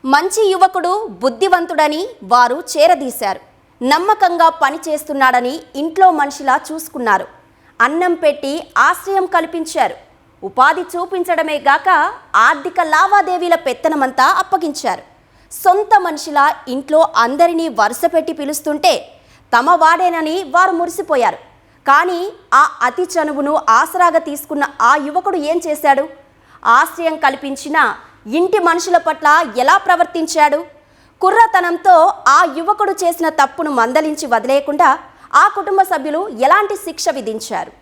మంచి యువకుడు బుద్ధివంతుడని వారు చేరదీశారు. నమ్మకంగా పనిచేస్తున్నాడని ఇంట్లో మనిషిలా చూసుకున్నారు. అన్నం పెట్టి ఆశ్రయం కల్పించారు. ఉపాధి చూపించడమే గాక ఆర్థిక లావాదేవీల పెత్తనమంతా అప్పగించారు. సొంత మనిషిలా ఇంట్లో అందరినీ వరుసపెట్టి పిలుస్తుంటే తమ వాడేనని వారు మురిసిపోయారు. కానీ ఆ అతి చనువును ఆసరాగా తీసుకున్న ఆ యువకుడు ఏం చేశాడు? ఆశ్రయం కల్పించిన ఇంటి మనుషుల పట్ల ఎలా ప్రవర్తించాడు? కుర్రతనంతో ఆ యువకుడు చేసిన తప్పును మందలించి వదిలేయకుండా ఆ కుటుంబ సభ్యులు ఎలాంటి శిక్ష విధించారు?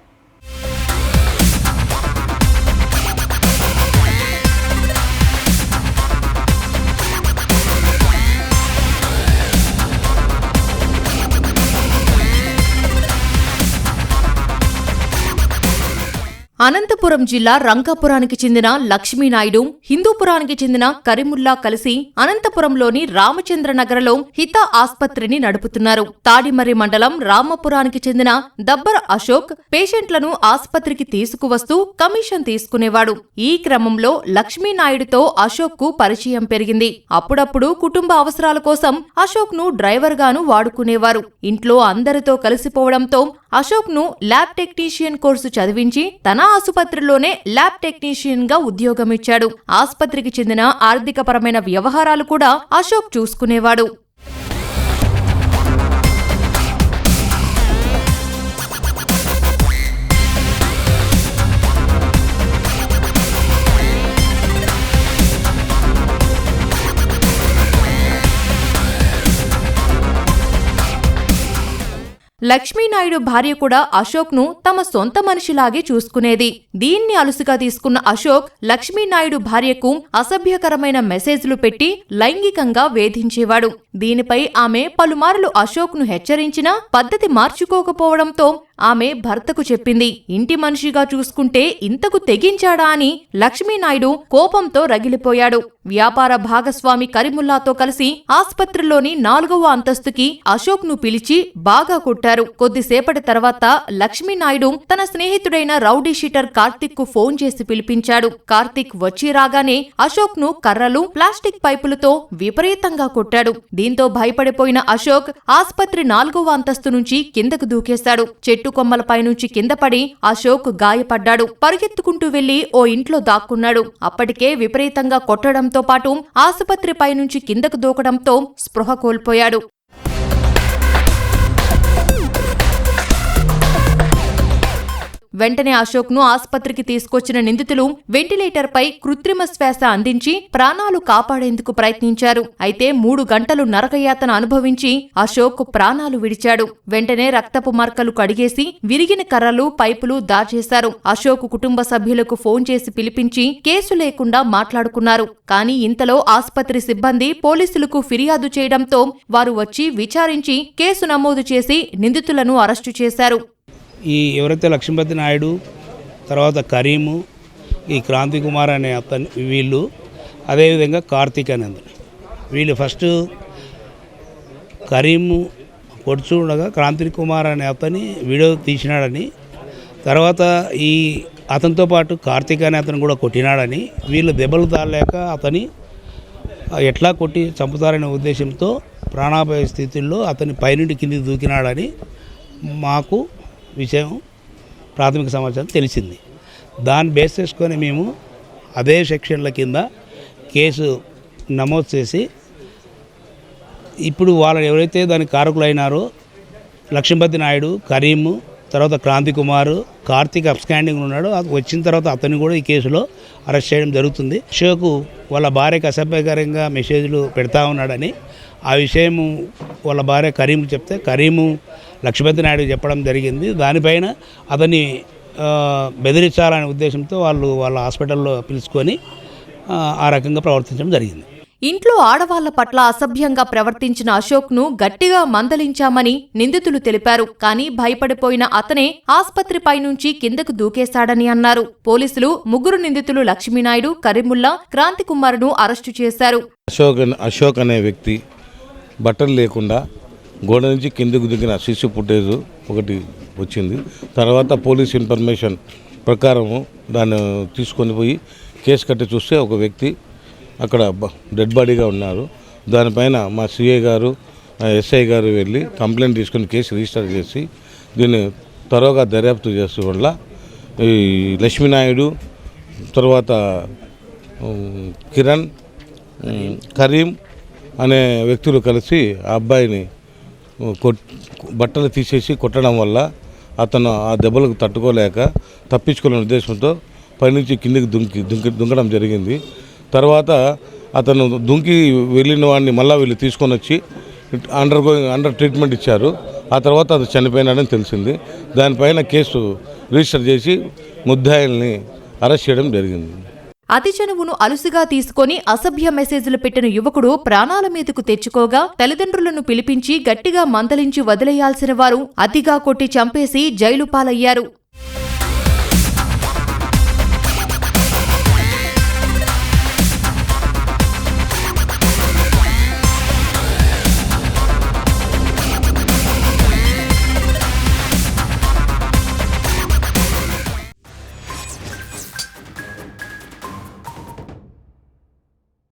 అనంతపురం జిల్లా రంకాపురానికి చెందిన లక్ష్మీనాయుడు, హిందూపురానికి చెందిన కరీముల్లా కలిసి అనంతపురంలోని రామచంద్రనగర్లో హిత ఆస్పత్రిని నడుపుతున్నారు. తాడిమర్రి మండలం రామపురానికి చెందిన దబ్బర అశోక్ పేషెంట్లను ఆస్పత్రికి తీసుకువస్తూ కమిషన్ తీసుకునేవాడు. ఈ క్రమంలో లక్ష్మీనాయుడుతో అశోక్ కు పరిచయం పెరిగింది. అప్పుడప్పుడు కుటుంబ అవసరాల కోసం అశోక్ ను డ్రైవర్ గాను వాడుకునేవారు. ఇంట్లో అందరితో కలిసిపోవడంతో అశోక్ ను ల్యాబ్ టెక్నీషియన్ కోర్సు చదివించి తన ఆసుపత్రిలోనే ల్యాబ్ టెక్నీషియన్ గా ఉద్యోగమిచ్చాడు. ఆస్పత్రికి చెందిన ఆర్థికపరమైన వ్యవహారాలు కూడా అశోక్ చూసుకునేవాడు. లక్ష్మీనాయుడు భార్య కూడా అశోక్ ను తమ సొంత మనిషిలాగే చూసుకునేది. దీన్ని అలుసుగా తీసుకున్న అశోక్ లక్ష్మీనాయుడు భార్యకు అసభ్యకరమైన మెసేజ్లు పెట్టి లైంగికంగా వేధించేవాడు. దీనిపై ఆమె పలుమార్లు అశోక్ ను హెచ్చరించినా పద్ధతి మార్చుకోకపోవడంతో ఆమె భర్తకు చెప్పింది. ఇంటి మనిషిగా చూసుకుంటే ఇంతకు తెగించాడా అని లక్ష్మీనాయుడు కోపంతో రగిలిపోయాడు. వ్యాపార భాగస్వామి కరీముల్లాతో కలిసి ఆస్పత్రిలోని 4వ అంతస్తుకి అశోక్ ను పిలిచి బాగా కొట్టారు. కొద్దిసేపటి తర్వాత లక్ష్మీనాయుడు తన స్నేహితుడైన రౌడీ షీటర్ కార్తిక్ కు ఫోన్ చేసి పిలిపించాడు. కార్తిక్ వచ్చి రాగానే అశోక్ ను కర్రలు, ప్లాస్టిక్ పైపులతో విపరీతంగా కొట్టాడు. దీంతో భయపడిపోయిన అశోక్ ఆస్పత్రి 4వ అంతస్తు నుంచి కిందకు దూకేశాడు. చెట్టు కొమ్మలపై నుంచి కింద పడి అశోక్ గాయపడ్డాడు. పరుగెత్తుకుంటూ వెళ్లి ఓ ఇంట్లో దాక్కున్నాడు. అప్పటికే విపరీతంగా కొట్టడంతో పాటు ఆసుపత్రిపై నుంచి కిందకు దూకడంతో స్పృహ కోల్పోయాడు. వెంటనే అశోక్ ను ఆస్పత్రికి తీసుకొచ్చిన నిందితులు వెంటిలేటర్ పై కృత్రిమ శ్వాస అందించి ప్రాణాలు కాపాడేందుకు ప్రయత్నించారు. అయితే 3 గంటలు నరకయాతన అనుభవించి అశోక్ ప్రాణాలు విడిచాడు. వెంటనే రక్తపు మరకలు కడిగేసి విరిగిన కర్రలు, పైపులు దాచేశారు. అశోక్ కుటుంబ సభ్యులకు ఫోన్ చేసి పిలిపించి కేసు లేకుండా మాట్లాడుకున్నారు. కానీ ఇంతలో ఆస్పత్రి సిబ్బంది పోలీసులకు ఫిర్యాదు చేయడంతో వారు వచ్చి విచారించి కేసు నమోదు చేసి నిందితులను అరెస్టు చేశారు. ఈ ఎవరైతే లక్ష్మీపతి నాయుడు, తర్వాత కరీము, ఈ క్రాంతి కుమార్ అనే అతను, వీళ్ళు అదేవిధంగా కార్తీక్ అనేది, వీళ్ళు ఫస్ట్ కరీము పొడుచుండగా క్రాంతి కుమార్ అనే అతని వీడియో తీసినాడని, తర్వాత ఈ అతనితో పాటు కార్తీక్ అనే అతను కూడా కొట్టినాడని, వీళ్ళు దెబ్బలు తాళలేక అతని ఎట్లా కొట్టి చంపుతారనే ఉద్దేశంతో ప్రాణాపాయ స్థితిలో అతని పైనుండి కిందికి దూకినాడని మాకు విషయం ప్రాథమిక సమాచారం తెలిసింది. దాన్ని బేస్ చేసుకొని మేము అదే సెక్షన్ల కింద కేసు నమోదు చేసి ఇప్పుడు వాళ్ళు ఎవరైతే దానికి కారకులైనారో లక్ష్మీపతి నాయుడు, కరీము, తర్వాత క్రాంతి కుమారు, కార్తీక్ అబ్స్కాండింగ్ ఉన్నాడు. వచ్చిన తర్వాత అతన్ని కూడా ఈ కేసులో అరెస్ట్ చేయడం జరుగుతుంది. అశోక్ వాళ్ళ భార్యకు అసభ్యకరంగా మెసేజ్లు పెడతా ఉన్నాడని ఆ విషయము వాళ్ళ భార్య కరీంకు చెప్తే కరీము లక్ష్మీపతి నాయుడు చెప్పడం జరిగింది. దానిపైన అతన్ని బెదిరించాలనే ఉద్దేశంతో వాళ్ళ హాస్పిటల్లో పిలుచుకొని ఆ రకంగా ప్రవర్తించడం జరిగింది. ఇంట్లో ఆడవాళ్ల పట్ల అసభ్యంగా ప్రవర్తించిన అశోక్ ను గట్టిగా మందలించామని నిందితులు తెలిపారు. కానీ భయపడిపోయిన అతనే ఆస్పత్రిపై నుంచి కిందకు దూకేశాడని అన్నారు. పోలీసులు 3 నిందితులు లక్ష్మీనాయుడు, కరీముల్లా, క్రాంతి కుమార్ ను అరెస్టు చేశారు. అశోక్ అనే వ్యక్తి బట్టలు లేకుండా గోడ నుంచి కిందకు దిగిన సిసి ఫుటేజ్ ఒకటి వచ్చింది. తర్వాత పోలీస్ ఇన్ఫర్మేషన్ ప్రకారము దాన్ని తీసుకొని పోయి కేసు కట్టి చూస్తే ఒక వ్యక్తి అక్కడ డెడ్ బాడీగా ఉన్నారు. దానిపైన మా సిఐ గారు ఎస్ఐ గారు వెళ్ళి కంప్లైంట్ తీసుకుని కేసు రిజిస్టర్ చేసి దీన్ని త్వరగా దర్యాప్తు చేసే వల్ల ఈ లక్ష్మీనాయుడు తర్వాత కిరణ్ కరీం అనే వ్యక్తులు కలిసి ఆ అబ్బాయిని బట్టలు తీసేసి కొట్టడం వల్ల అతను ఆ దెబ్బలకు తట్టుకోలేక తప్పించుకునే ఉద్దేశంతో పైనుంచి కిందికి దుంకడం జరిగింది. తర్వాత అతను దుంకి వెళ్ళిన వాడిని మళ్ళీ వీళ్ళు తీసుకొని వచ్చి అండర్ ట్రీట్మెంట్ ఇచ్చారు. ఆ తర్వాత అది చనిపోయినాడని తెలిసింది. దానిపైన కేసు రిజిస్టర్ చేసి ముద్దాయిల్ని అరెస్ట్ చేయడం జరిగింది. అతి చనువును అలుసుగా తీసుకొని అసభ్య మెసేజ్లు పెట్టిన యువకుడు ప్రాణాల మీదకు తెచ్చుకోగా తల్లిదండ్రులను పిలిపించి గట్టిగా మందలించి వదిలేయాల్సిన వారు అతిగా కొట్టి చంపేసి జైలు పాలయ్యారు.